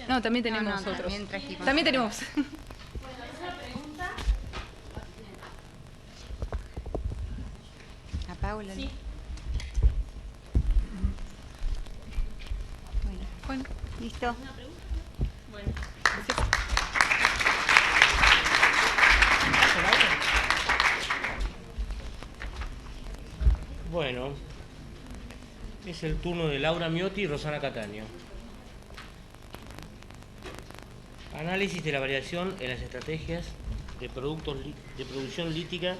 No, también tenemos otros. También trajimos. También tenemos. A Paula. Sí. Bueno, listo. Bueno. Bueno, es el turno de Laura Miotti y Rosana Cataño. Análisis de la variación en las estrategias de producción lítica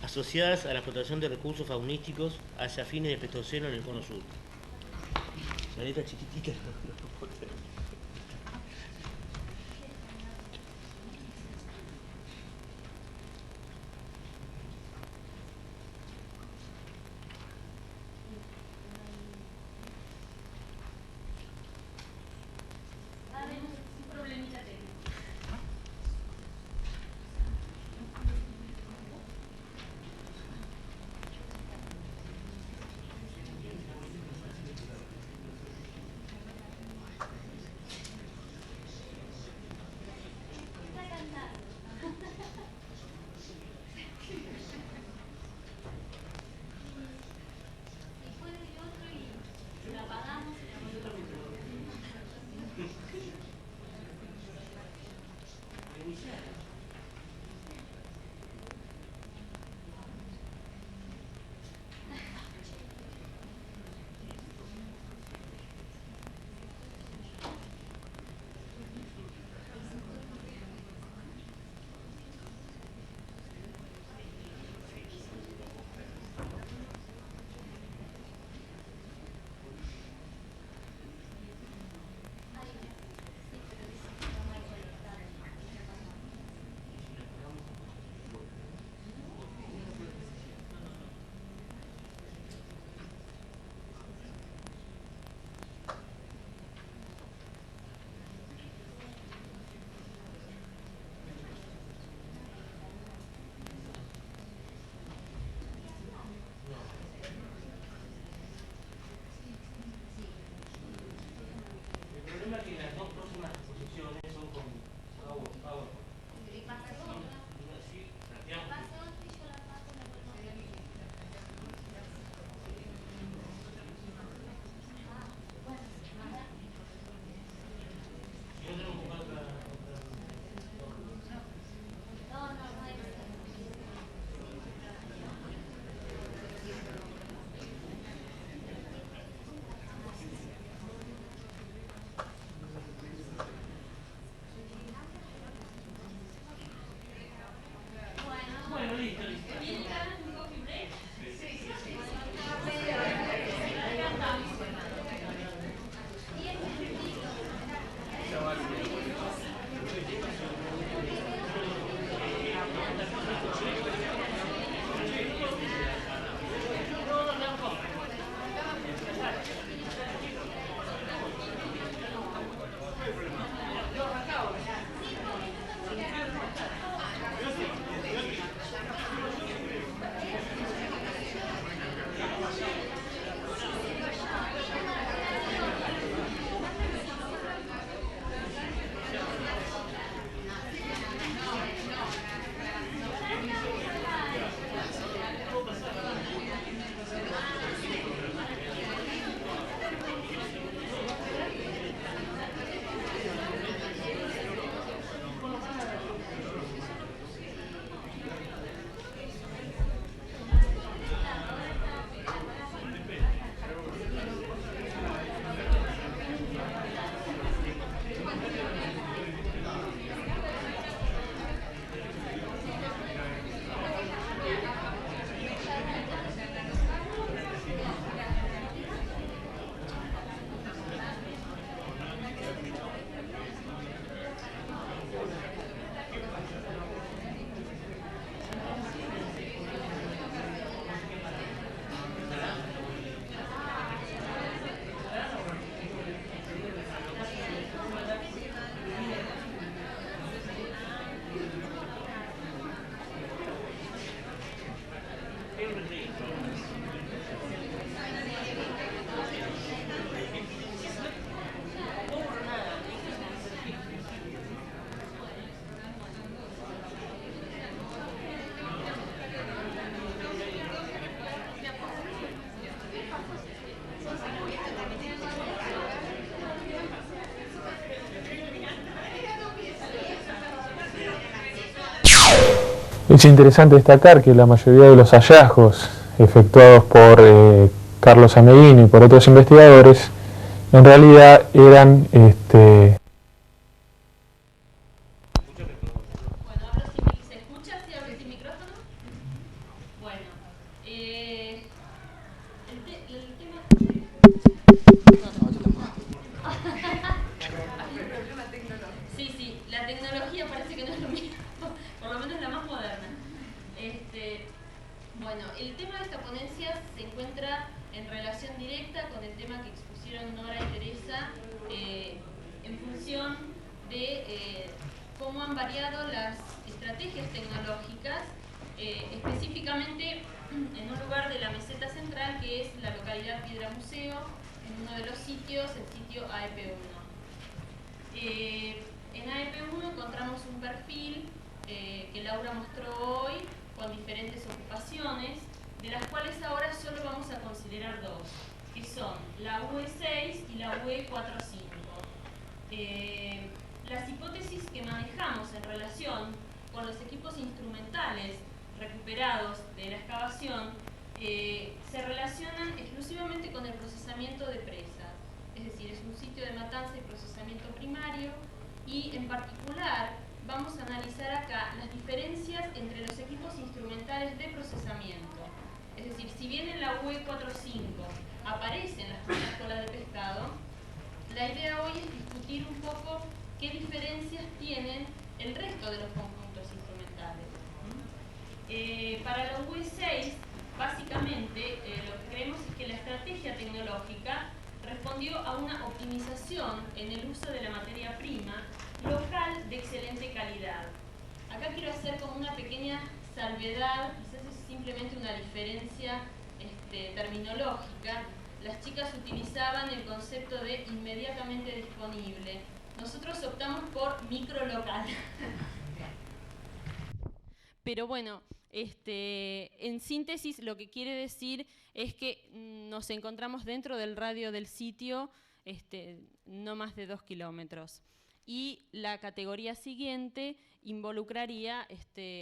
asociadas a la explotación de recursos faunísticos hacia fines de Pleistoceno en el Cono Sur. La letra chiquitita no puedo leer. Es interesante destacar que la mayoría de los hallazgos efectuados por Carlos Ameghino y por otros investigadores en realidad eran Bueno, abro ¿se escucha si abro sin micrófono? Bueno, el tema... Hay un problema tecnológico. Sí, la tecnología parece que no es lo mismo, por lo menos la más moderna. Bueno, el tema de esta ponencia se encuentra en relación directa con el tema que expusieron Nora y Teresa en función de cómo han variado las estrategias tecnológicas, específicamente en un lugar de la meseta central que es la localidad Piedra Museo, en uno de los sitios, el sitio AEP1. En AEP1 encontramos un perfil que Laura mostró hoy con diferentes ocupaciones, de las cuales ahora solo vamos a considerar dos, que son la UE6 y la UE45. Las hipótesis que manejamos en relación con los equipos instrumentales recuperados de la excavación se relacionan exclusivamente con el procesamiento de presas, es decir, es un sitio de matanza y procesamiento primario, y en particular vamos a analizar acá las diferencias entre los equipos instrumentales de procesamiento. Es decir, si bien en la UE45 aparecen las primeras colas de pescado, la idea hoy es discutir un poco qué diferencias tienen el resto de los conjuntos instrumentales. Para la UE6, básicamente, lo que creemos es que la estrategia tecnológica respondió a una optimización en el uso de la materia prima local de excelente calidad. Acá quiero hacer como una pequeña salvedad, quizás es simplemente una diferencia terminológica. Las chicas utilizaban el concepto de inmediatamente disponible. Nosotros optamos por microlocal. Pero bueno, en síntesis lo que quiere decir es que nos encontramos dentro del radio del sitio no más de 2 kilómetros. Y la categoría siguiente involucraría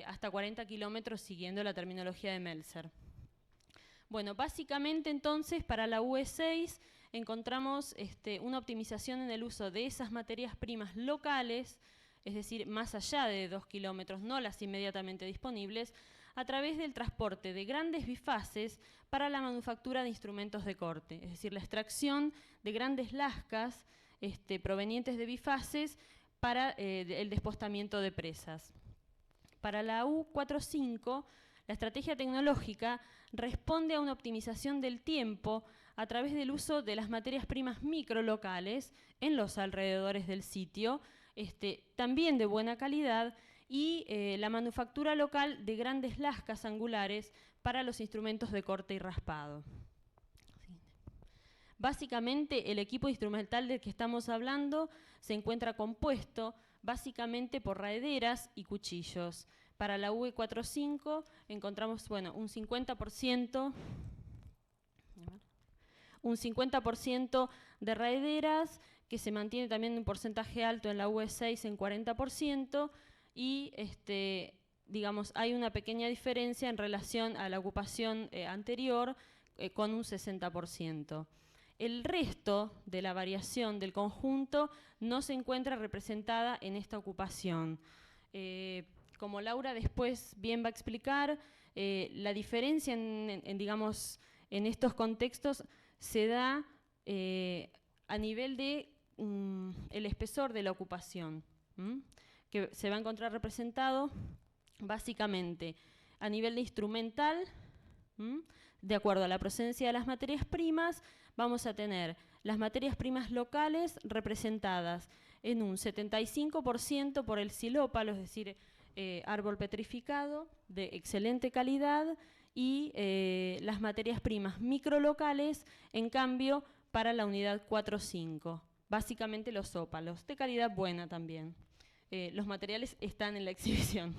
hasta 40 kilómetros siguiendo la terminología de Meltzer. Bueno, básicamente entonces para la UE6 encontramos una optimización en el uso de esas materias primas locales, es decir, más allá de 2 kilómetros, no las inmediatamente disponibles, a través del transporte de grandes bifaces para la manufactura de instrumentos de corte, es decir, la extracción de grandes lascas provenientes de bifaces para el despostamiento de presas. Para la U45, la estrategia tecnológica responde a una optimización del tiempo a través del uso de las materias primas microlocales en los alrededores del sitio, también de buena calidad, y la manufactura local de grandes lascas angulares para los instrumentos de corte y raspado. Básicamente, el equipo instrumental del que estamos hablando se encuentra compuesto básicamente por raederas y cuchillos. Para la UE45 encontramos un 50% de raederas, que se mantiene también un porcentaje alto en la UE6 en 40%, y digamos, hay una pequeña diferencia en relación a la ocupación anterior con un 60%. El resto de la variación del conjunto no se encuentra representada en esta ocupación. Como Laura después bien va a explicar, la diferencia digamos, en estos contextos se da a nivel de el espesor de la ocupación, que se va a encontrar representado básicamente a nivel de instrumental. De acuerdo a la procedencia de las materias primas, vamos a tener las materias primas locales representadas en un 75% por el silópalo, es decir, árbol petrificado de excelente calidad, y las materias primas microlocales, en cambio, para la unidad 4-5, básicamente los ópalos, de calidad buena también. Los materiales están en la exhibición.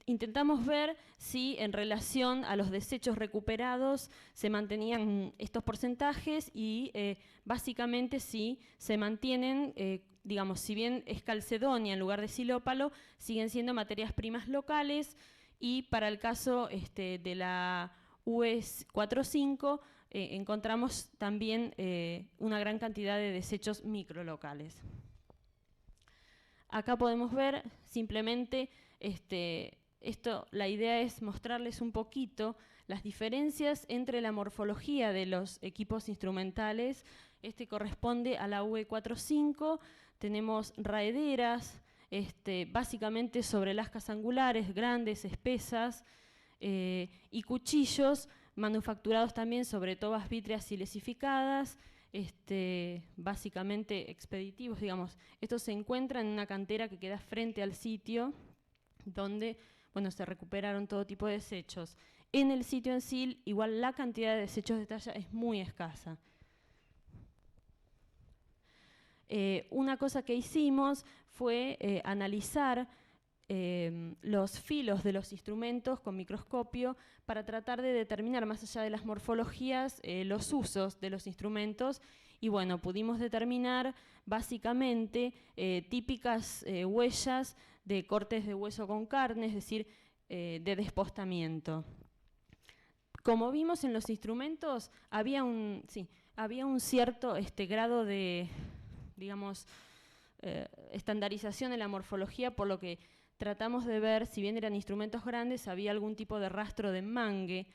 Intentamos ver si en relación a los desechos recuperados se mantenían estos porcentajes, y básicamente si se mantienen digamos, si bien es calcedonia en lugar de silópalo, siguen siendo materias primas locales, y para el caso de la UE45 encontramos también una gran cantidad de desechos microlocales. Acá podemos ver simplemente, la idea es mostrarles un poquito las diferencias entre la morfología de los equipos instrumentales. Este corresponde a la UE45, tenemos raederas, básicamente sobre lascas angulares, grandes, espesas, y cuchillos manufacturados también sobre tobas vítreas silicificadas, básicamente expeditivos, digamos. Estos se encuentran en una cantera que queda frente al sitio donde, bueno, se recuperaron todo tipo de desechos. En el sitio en sí, igual la cantidad de desechos de talla es muy escasa. Una cosa que hicimos fue analizar los filos de los instrumentos con microscopio para tratar de determinar, más allá de las morfologías, los usos de los instrumentos, y bueno, pudimos determinar básicamente típicas huellas de cortes de hueso con carne, es decir, de despostamiento. Como vimos en los instrumentos, había un cierto grado de, digamos, estandarización en la morfología, por lo que tratamos de ver, si bien eran instrumentos grandes, había algún tipo de rastro de mangue.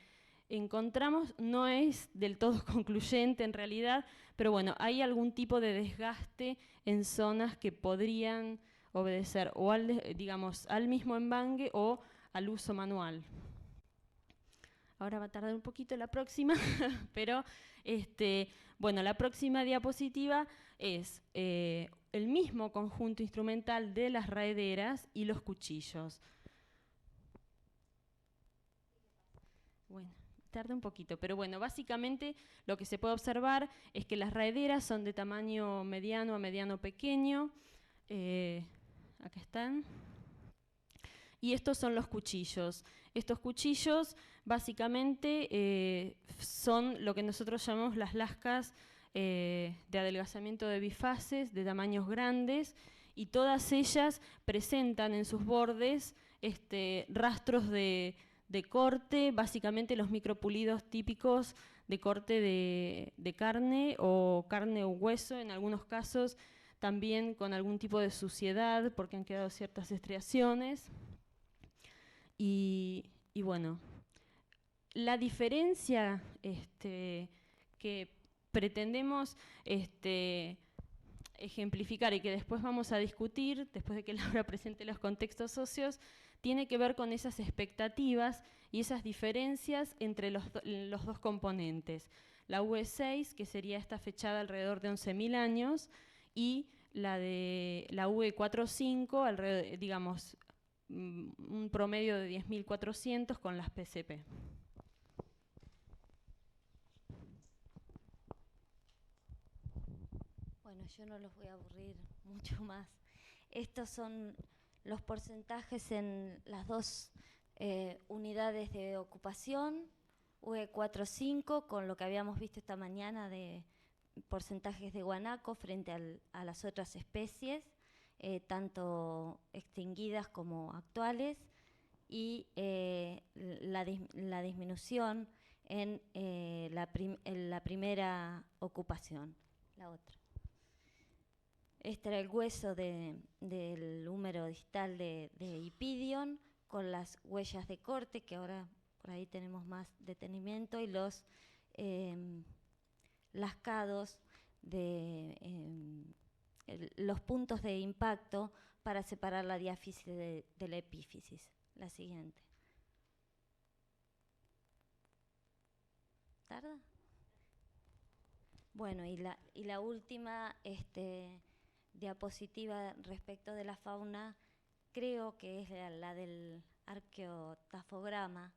Encontramos, no es del todo concluyente en realidad, pero bueno, hay algún tipo de desgaste en zonas que podrían obedecer o al mismo embangue o al uso manual. Ahora va a tardar un poquito la próxima, pero bueno, la próxima diapositiva es el mismo conjunto instrumental de las raederas y los cuchillos. Bueno, tarda un poquito, pero bueno, básicamente lo que se puede observar es que las raederas son de tamaño mediano a mediano pequeño. Acá están. Y estos son los cuchillos. Estos cuchillos básicamente son lo que nosotros llamamos las lascas de adelgazamiento de bifaces de tamaños grandes, y todas ellas presentan en sus bordes rastros de corte, básicamente los micropulidos típicos de corte de carne o hueso, en algunos casos también con algún tipo de suciedad porque han quedado ciertas estriaciones. Y bueno, la diferencia que pretendemos ejemplificar y que después vamos a discutir, después de que Laura presente los contextos socios, tiene que ver con esas expectativas y esas diferencias entre los dos componentes. La UE6, que sería esta fechada alrededor de 11.000 años, y la de la UE45, alrededor, digamos, un promedio de 10.400 con las PCP. Bueno, yo no los voy a aburrir mucho más. Estos son los porcentajes en las dos unidades de ocupación, UE45, con lo que habíamos visto esta mañana de porcentajes de guanaco frente a las otras especies, tanto extinguidas como actuales, y la disminución en la primera ocupación, la otra. Este era el hueso del húmero distal de Ipidion, con las huellas de corte, que ahora por ahí tenemos más detenimiento, y los lascados los puntos de impacto para separar la diáfisis de la epífisis. La siguiente. ¿Tarda? Bueno, y la última diapositiva respecto de la fauna, creo que es la del arqueotafograma,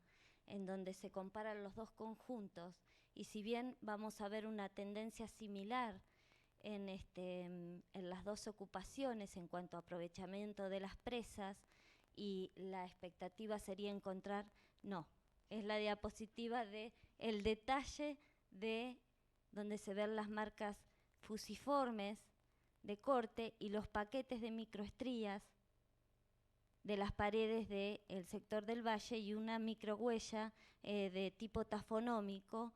en donde se comparan los dos conjuntos, y si bien vamos a ver una tendencia similar en las dos ocupaciones en cuanto a aprovechamiento de las presas, y la expectativa sería encontrar, no, es la diapositiva de el detalle de donde se ven las marcas fusiformes de corte y los paquetes de microestrías de las paredes del sector del valle y una microhuella de tipo tafonómico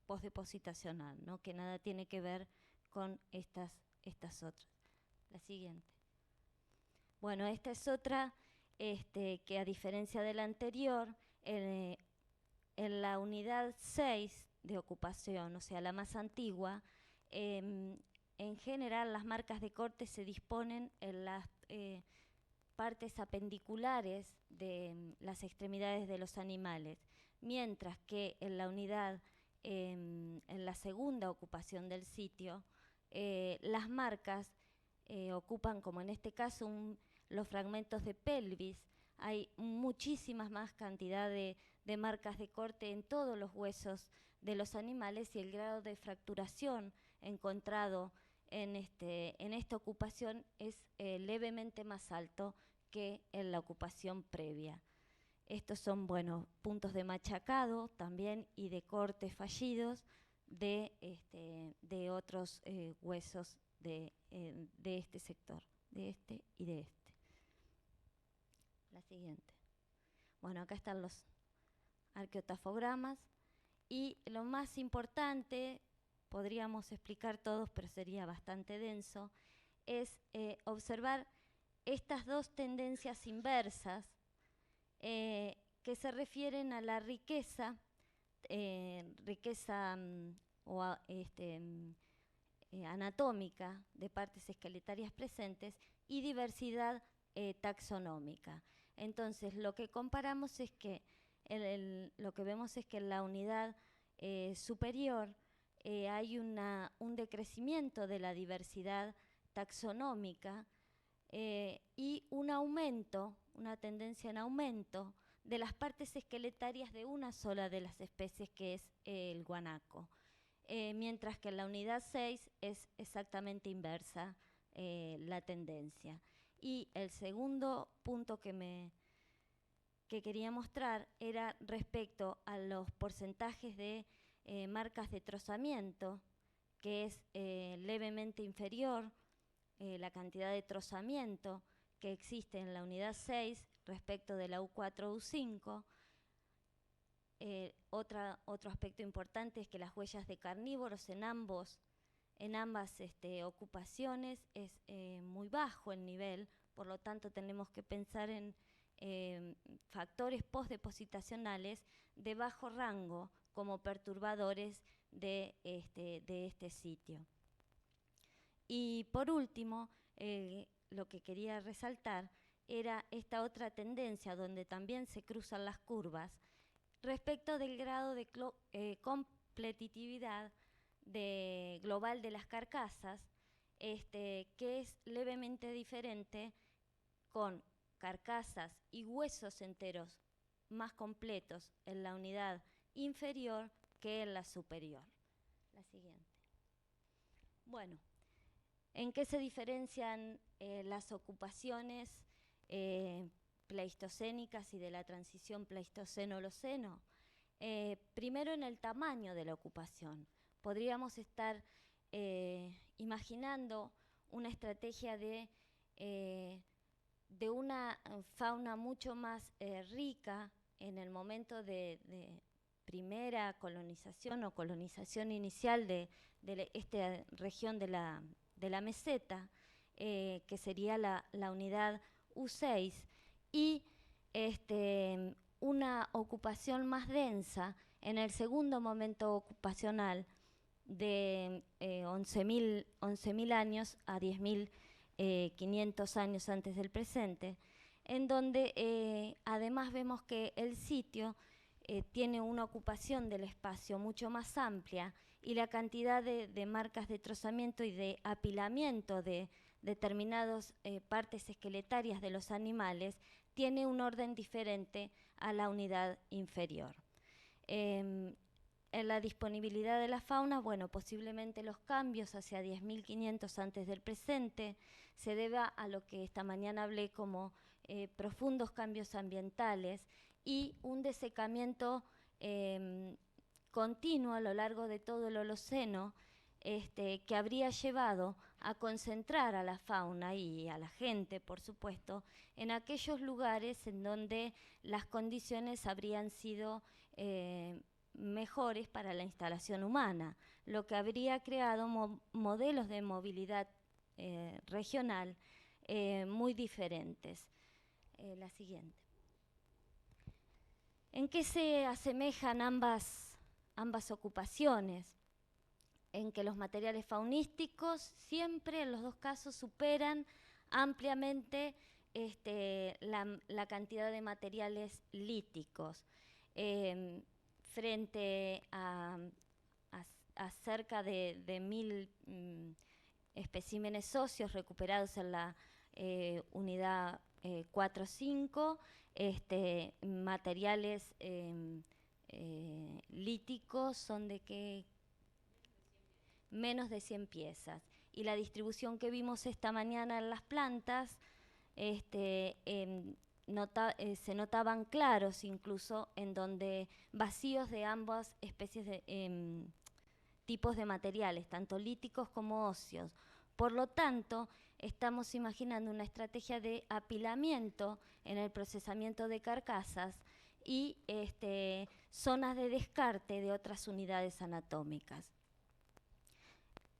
postdepositacional, ¿no? Que nada tiene que ver con estas otras. La siguiente. Bueno, esta es otra que a diferencia de la anterior, en la unidad 6 de ocupación, o sea, la más antigua, en general las marcas de corte se disponen en las partes apendiculares de las extremidades de los animales, mientras que en la unidad, en la segunda ocupación del sitio, las marcas ocupan, como en este caso, los fragmentos de pelvis. Hay muchísimas más cantidad de marcas de corte en todos los huesos de los animales y el grado de fracturación encontrado en esta ocupación es levemente más alto que en la ocupación previa. Estos son, bueno, puntos de machacado también y de cortes fallidos de otros huesos de este sector, de este y de este. La siguiente. Bueno, acá están los arqueotafogramas y lo más importante, podríamos explicar todos, pero sería bastante denso, es observar estas dos tendencias inversas que se refieren a la riqueza, anatómica de partes esqueletarias presentes y diversidad taxonómica. Entonces, lo que comparamos es que lo que vemos es que en la unidad superior hay un decrecimiento de la diversidad taxonómica y un aumento, una tendencia en aumento de las partes esqueletarias de una sola de las especies, que es el guanaco. Mientras que en la unidad 6 es exactamente inversa la tendencia. Y el segundo punto que quería mostrar era respecto a los porcentajes de marcas de trozamiento, que es levemente inferior la cantidad de trozamiento que existe en la unidad 6 respecto de la U4-U5. Otro aspecto importante es que las huellas de carnívoros en ambas ocupaciones es muy bajo el nivel, por lo tanto tenemos que pensar en factores postdepositacionales de bajo rango como perturbadores de este sitio. Y por último, lo que quería resaltar era esta otra tendencia donde también se cruzan las curvas respecto del grado de completitividad global de las carcasas, que es levemente diferente con carcasas y huesos enteros más completos en la unidad inferior que en la superior. La siguiente. Bueno, ¿en qué se diferencian las ocupaciones pleistocénicas y de la transición Pleistoceno-Holoceno? Primero, en el tamaño de la ocupación. Podríamos estar imaginando una estrategia de una fauna mucho más rica en el momento de primera colonización o colonización inicial de esta región de la meseta, que sería la unidad U6, y una ocupación más densa en el segundo momento ocupacional de 11.000 años a 10.500 años antes del presente, en donde además vemos que el sitio tiene una ocupación del espacio mucho más amplia y la cantidad de marcas de trozamiento y de apilamiento de determinadas partes esqueletarias de los animales tiene un orden diferente a la unidad inferior. En la disponibilidad de la fauna, bueno, posiblemente los cambios hacia 10.500 antes del presente se deba a lo que esta mañana hablé como profundos cambios ambientales y un desecamiento continuo a lo largo de todo el Holoceno, que habría llevado a concentrar a la fauna y a la gente, por supuesto, en aquellos lugares en donde las condiciones habrían sido mejores para la instalación humana, lo que habría creado modelos de movilidad regional muy diferentes. La siguiente. ¿En qué se asemejan ambas ocupaciones? En que los materiales faunísticos siempre en los dos casos superan ampliamente la cantidad de materiales líticos. Frente a cerca de 1000 especímenes óseos recuperados en la unidad 4-5, materiales líticos son de que menos de 100 piezas. Y la distribución que vimos esta mañana en las plantas, se notaban claros incluso en donde vacíos de ambas especies de tipos de materiales, tanto líticos como óseos. Por lo tanto, estamos imaginando una estrategia de apilamiento en el procesamiento de carcasas y zonas de descarte de otras unidades anatómicas.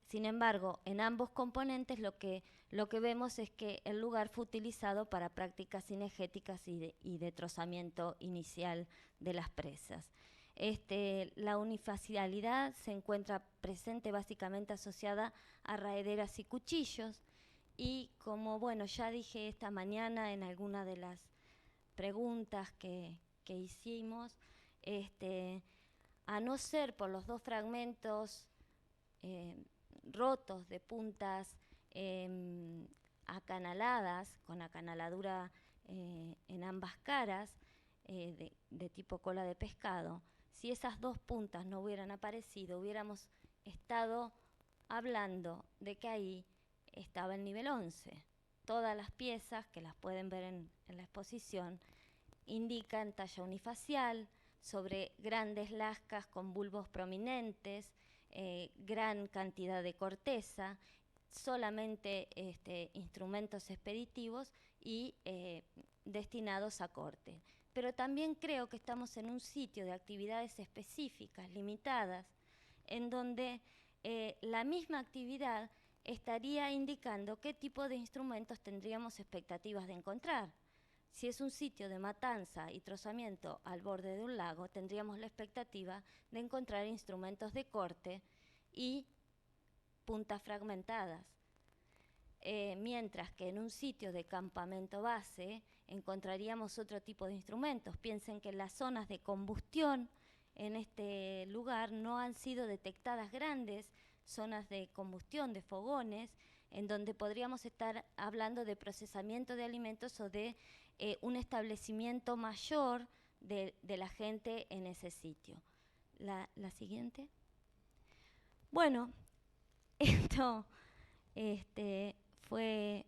Sin embargo, en ambos componentes lo que vemos es que el lugar fue utilizado para prácticas cinegéticas y de trozamiento inicial de las presas. La unifacialidad se encuentra presente básicamente asociada a raederas y cuchillos, y como bueno, ya dije esta mañana en alguna de las preguntas que hicimos, a no ser por los dos fragmentos rotos de puntas acanaladas, con acanaladura en ambas caras, de tipo cola de pescado, si esas dos puntas no hubieran aparecido, hubiéramos estado hablando de que ahí estaba el nivel 11. Todas las piezas, que las pueden ver en la exposición, indican talla unifacial, sobre grandes lascas con bulbos prominentes, gran cantidad de corteza, solamente instrumentos expeditivos y destinados a corte. Pero también creo que estamos en un sitio de actividades específicas, limitadas, en donde la misma actividad estaría indicando qué tipo de instrumentos tendríamos expectativas de encontrar. Si es un sitio de matanza y trozamiento al borde de un lago, tendríamos la expectativa de encontrar instrumentos de corte y puntas fragmentadas. Mientras que en un sitio de campamento base encontraríamos otro tipo de instrumentos. Piensen que en las zonas de combustión en este lugar no han sido detectadas grandes zonas de combustión, de fogones, en donde podríamos estar hablando de procesamiento de alimentos o de un establecimiento mayor de la gente en ese sitio. La siguiente. Bueno, esto fue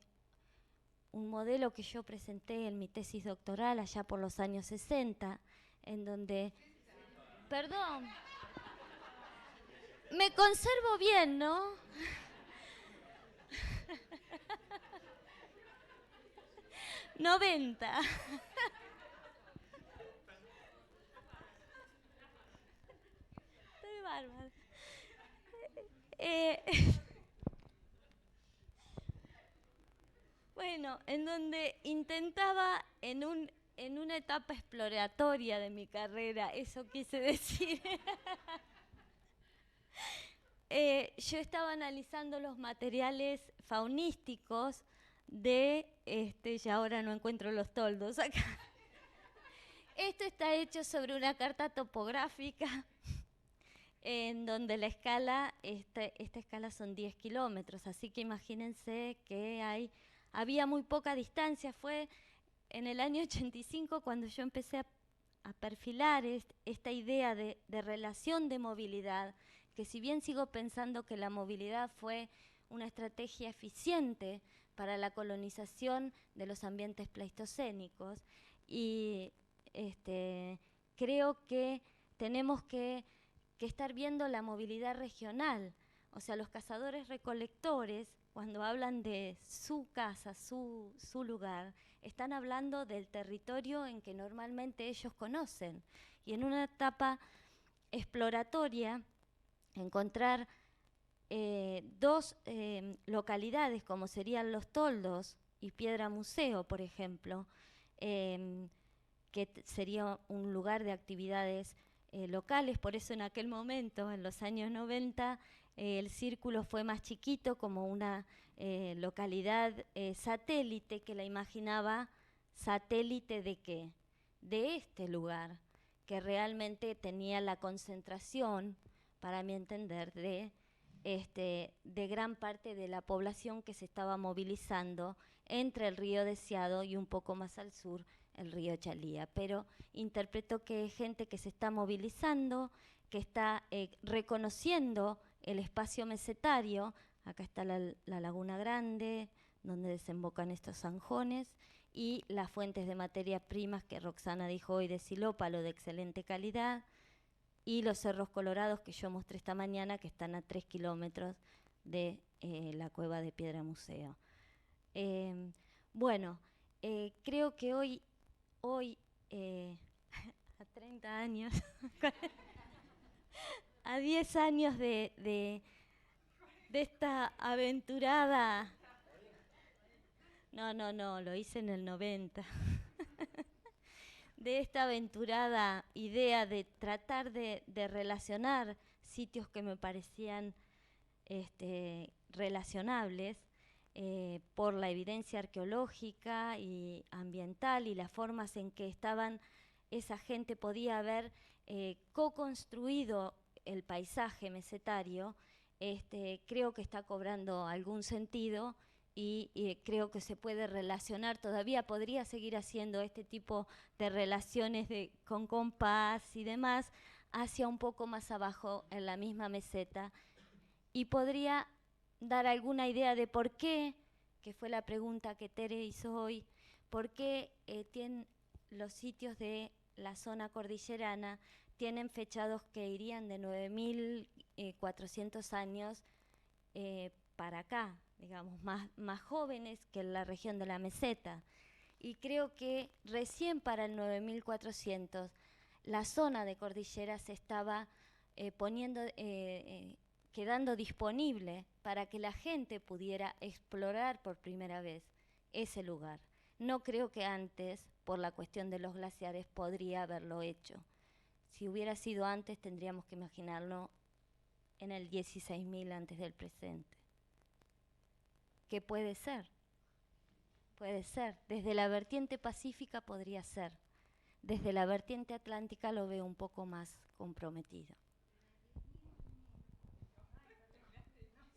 un modelo que yo presenté en mi tesis doctoral allá por los años 60, en donde... Perdón. Me conservo bien, ¿no? '90. Estoy bárbara. Bueno, en donde intentaba en una etapa exploratoria de mi carrera, eso quise decir. Yo estaba analizando los materiales faunísticos de, y ahora no encuentro los toldos acá. Esto está hecho sobre una carta topográfica en donde la escala, esta escala son 10 kilómetros, así que imagínense que había muy poca distancia. Fue en el año 85 cuando yo empecé a perfilar esta idea de relación de movilidad, que si bien sigo pensando que la movilidad fue una estrategia eficiente para la colonización de los ambientes pleistocénicos, y creo que tenemos que estar viendo la movilidad regional. O sea, los cazadores recolectores, cuando hablan de su casa, su lugar, están hablando del territorio en que normalmente ellos conocen. Y en una etapa exploratoria, encontrar dos localidades, como serían Los Toldos y Piedra Museo, por ejemplo, que sería un lugar de actividades locales. Por eso en aquel momento, en los años 90, el círculo fue más chiquito, como una localidad satélite, que la imaginaba satélite ¿de qué? De este lugar, que realmente tenía la concentración, para mi entender, de gran parte de la población que se estaba movilizando entre el río Deseado y un poco más al sur el río Chalía. Pero interpreto que es gente que se está movilizando, que está reconociendo el espacio mesetario. Acá está la Laguna Grande, donde desembocan estos zanjones, y las fuentes de materias primas que Roxana dijo hoy de silópalo de excelente calidad, y los cerros colorados que yo mostré esta mañana, que están a 3 kilómetros de la cueva de Piedra Museo. Bueno, creo que hoy a 30 años, a 10 años de esta aventurada... No, lo hice en el 90. De esta aventurada idea de tratar de relacionar sitios que me parecían relacionables por la evidencia arqueológica y ambiental y las formas en que esa gente podía haber co-construido el paisaje mesetario. Creo que está cobrando algún sentido y creo que se puede relacionar, todavía podría seguir haciendo este tipo de relaciones con compás y demás, hacia un poco más abajo en la misma meseta, y podría dar alguna idea de por qué, que fue la pregunta que Tere hizo hoy, por qué los sitios de la zona cordillerana tienen fechados que irían de 9.400 años para acá, digamos, más jóvenes que en la región de la meseta. Y creo que recién para el 9400 la zona de cordillera se estaba quedando disponible para que la gente pudiera explorar por primera vez ese lugar. No creo que antes, por la cuestión de los glaciares, podría haberlo hecho. Si hubiera sido antes, tendríamos que imaginarlo en el 16.000 antes del presente. ¿Qué puede ser? Puede ser. Desde la vertiente pacífica podría ser. Desde la vertiente atlántica lo veo un poco más comprometido.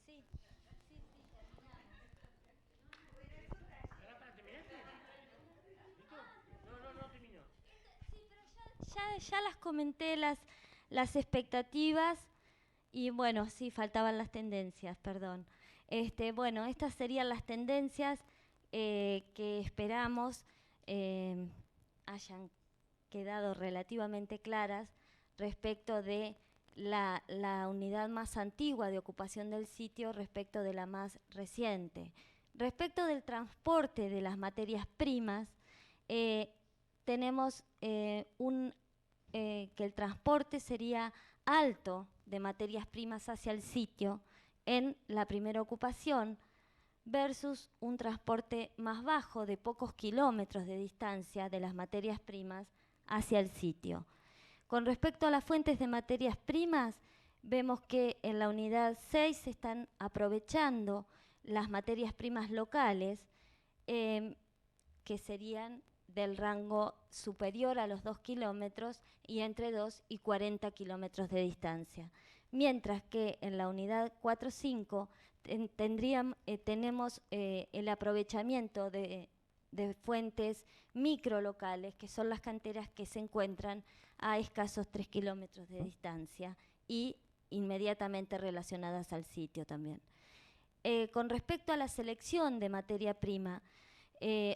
Sí. Ya las comenté, las expectativas, y bueno, sí, faltaban las tendencias, perdón. Bueno, estas serían las tendencias que esperamos hayan quedado relativamente claras respecto de la unidad más antigua de ocupación del sitio respecto de la más reciente. Respecto del transporte de las materias primas, tenemos que el transporte sería alto de materias primas hacia el sitio en la primera ocupación, versus un transporte más bajo de pocos kilómetros de distancia de las materias primas hacia el sitio. Con respecto a las fuentes de materias primas, vemos que en la unidad 6 se están aprovechando las materias primas locales, que serían del rango superior a los 2 kilómetros y entre 2 y 40 kilómetros de distancia. Mientras que en la unidad 4-5 tenemos el aprovechamiento de fuentes microlocales, que son las canteras que se encuentran a escasos 3 kilómetros de distancia y inmediatamente relacionadas al sitio también. Con respecto a la selección de materia prima,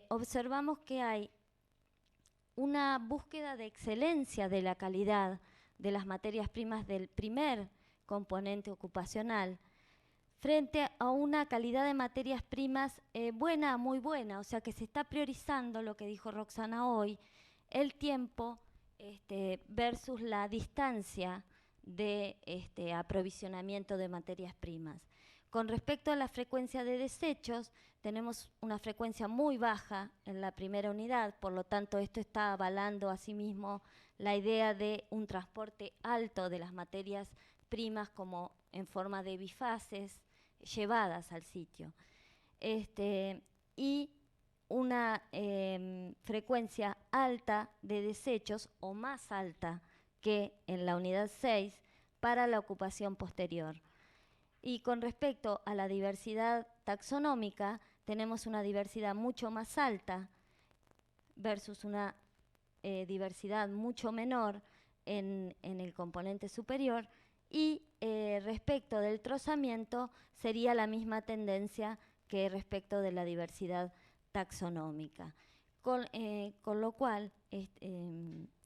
observamos que hay una búsqueda de excelencia de la calidad de las materias primas del primer componente ocupacional, frente a una calidad de materias primas buena, muy buena. O sea que se está priorizando, lo que dijo Roxana hoy, el tiempo versus la distancia de aprovisionamiento de materias primas. Con respecto a la frecuencia de desechos, tenemos una frecuencia muy baja en la primera unidad, por lo tanto esto está avalando asimismo la idea de un transporte alto de las materias primas como en forma de bifaces llevadas al sitio. Y una frecuencia alta de desechos o más alta que en la unidad 6 para la ocupación posterior. Y con respecto a la diversidad taxonómica, tenemos una diversidad mucho más alta versus una diversidad mucho menor en el componente superior, y respecto del trozamiento sería la misma tendencia que respecto de la diversidad taxonómica. Con lo cual,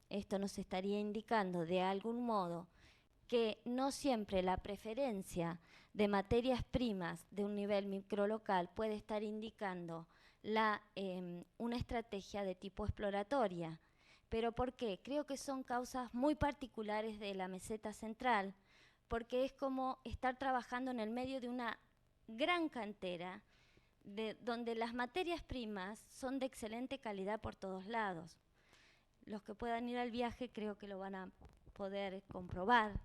esto nos estaría indicando de algún modo que no siempre la preferencia de materias primas de un nivel microlocal puede estar indicando una estrategia de tipo exploratoria. ¿Pero por qué? Creo que son causas muy particulares de la meseta central, porque es como estar trabajando en el medio de una gran cantera, donde las materias primas son de excelente calidad por todos lados. Los que puedan ir al viaje creo que lo van a poder comprobar.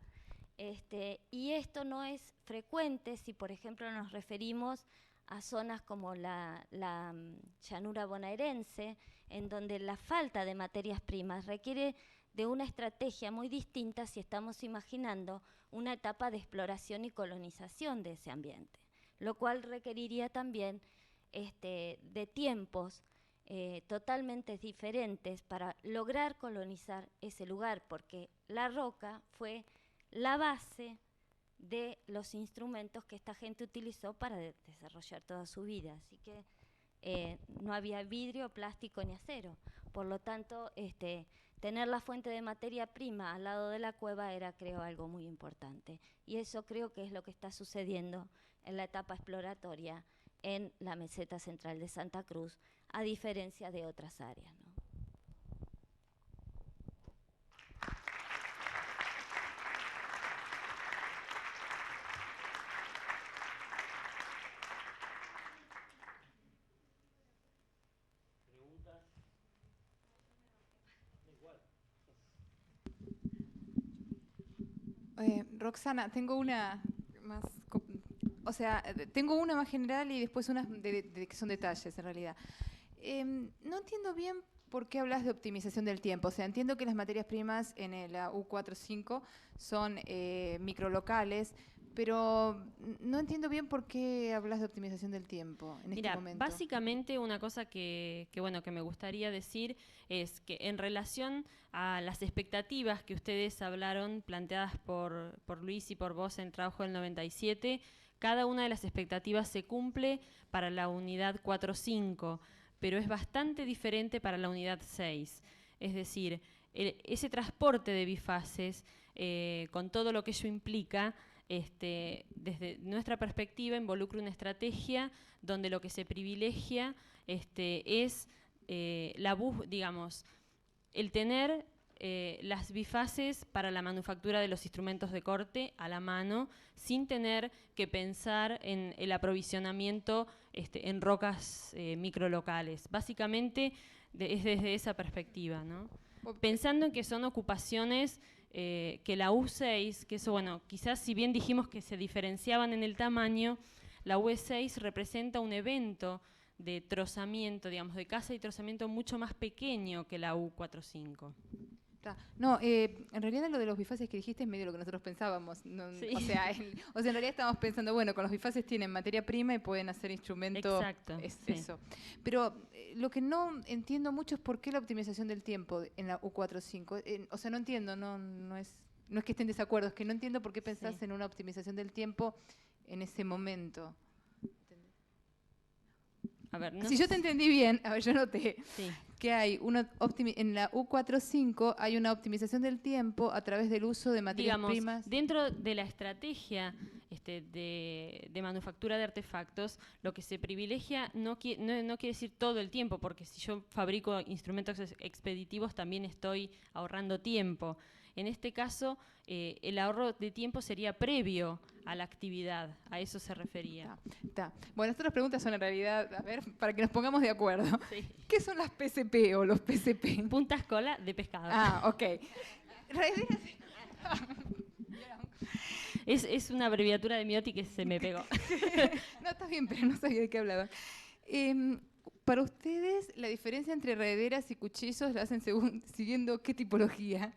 Y esto no es frecuente si, por ejemplo, nos referimos a zonas como la llanura bonaerense, en donde la falta de materias primas requiere de una estrategia muy distinta si estamos imaginando una etapa de exploración y colonización de ese ambiente, lo cual requeriría también de tiempos totalmente diferentes para lograr colonizar ese lugar, porque la roca fue la base de los instrumentos que esta gente utilizó para desarrollar toda su vida. Así que no había vidrio, plástico ni acero. Por lo tanto, tener la fuente de materia prima al lado de la cueva era, creo, algo muy importante. Y eso creo que es lo que está sucediendo en la etapa exploratoria en la meseta central de Santa Cruz, a diferencia de otras áreas, ¿no? Roxana, tengo una más, tengo una más general y después unas que son detalles en realidad. No entiendo bien por qué hablas de optimización del tiempo. O sea, entiendo que las materias primas en la U45 son microlocales, pero no entiendo bien por qué hablas de optimización del tiempo en este momento. Básicamente una cosa que me gustaría decir es que en relación a las expectativas que ustedes hablaron, planteadas por Luis y por vos en el trabajo del 97, cada una de las expectativas se cumple para la unidad 4.5, pero es bastante diferente para la unidad 6. Es decir, ese transporte de bifaces, con todo lo que ello implica, desde nuestra perspectiva involucra una estrategia donde lo que se privilegia es el tener las bifaces para la manufactura de los instrumentos de corte a la mano, sin tener que pensar en el aprovisionamiento en rocas microlocales. Básicamente es desde esa perspectiva, ¿no? Pensando en que son ocupaciones que la U6, que eso, bueno, quizás si bien dijimos que se diferenciaban en el tamaño, la U6 representa un evento de trozamiento, digamos, de caza y trozamiento mucho más pequeño que la U45. No, en realidad lo de los bifaces que dijiste es medio lo que nosotros pensábamos. No, sí. O sea, en realidad estamos pensando, bueno, con los bifaces tienen materia prima y pueden hacer instrumentos. Exacto. Sí. Eso. Pero lo que no entiendo mucho es por qué la optimización del tiempo en la U45. O sea, no entiendo, no es que esté en desacuerdo, es que no entiendo por qué pensás en una optimización del tiempo en ese momento. A ver, si yo te entendí bien, a ver, yo noté que hay en la U45 hay una optimización del tiempo a través del uso de materias Digamos, primas. dentro de la estrategia de manufactura de artefactos, lo que se privilegia no quiere decir todo el tiempo, porque si yo fabrico instrumentos expeditivos también estoy ahorrando tiempo. En este caso, el ahorro de tiempo sería previo a la actividad, a eso se refería. Bueno, estas preguntas son en realidad, a ver, para que nos pongamos de acuerdo. Sí. ¿Qué son las PCP o los PCP? Puntas cola de pescado. Ok. Raideras. Es una abreviatura de Miotti que se me pegó. No, está bien, pero no sabía de qué hablaba. Para ustedes, la diferencia entre raideras y cuchillos la hacen siguiendo qué tipología.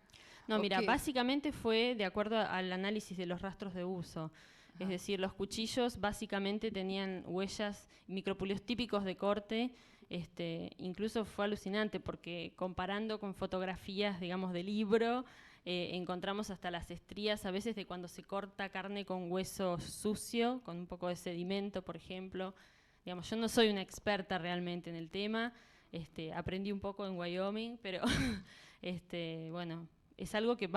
No, mira, Okay. básicamente fue de acuerdo al análisis de los rastros de uso. Ajá. Es decir, los cuchillos básicamente tenían huellas, micropulios típicos de corte. Incluso fue alucinante porque comparando con fotografías, digamos, de libro, encontramos hasta las estrías a veces de cuando se corta carne con hueso sucio, con un poco de sedimento, por ejemplo. Digamos, yo no soy una experta realmente en el tema, aprendí un poco en Wyoming, pero bueno, es algo que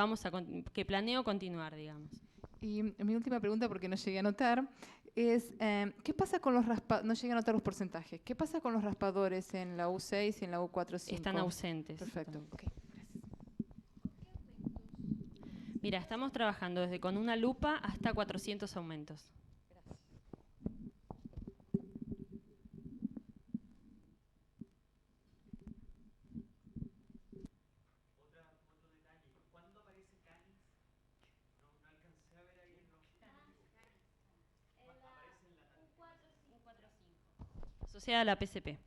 que planeo continuar, digamos. Y mi última pregunta, porque no llegué a anotar, es ¿qué pasa con los raspadores? No llegué a anotar los porcentajes. ¿Qué pasa con los raspadores en la U6 y en la U45? Están ausentes. Perfecto. También. Okay. Mira, estamos trabajando desde con una lupa hasta 400 aumentos. Asociada a la PCP.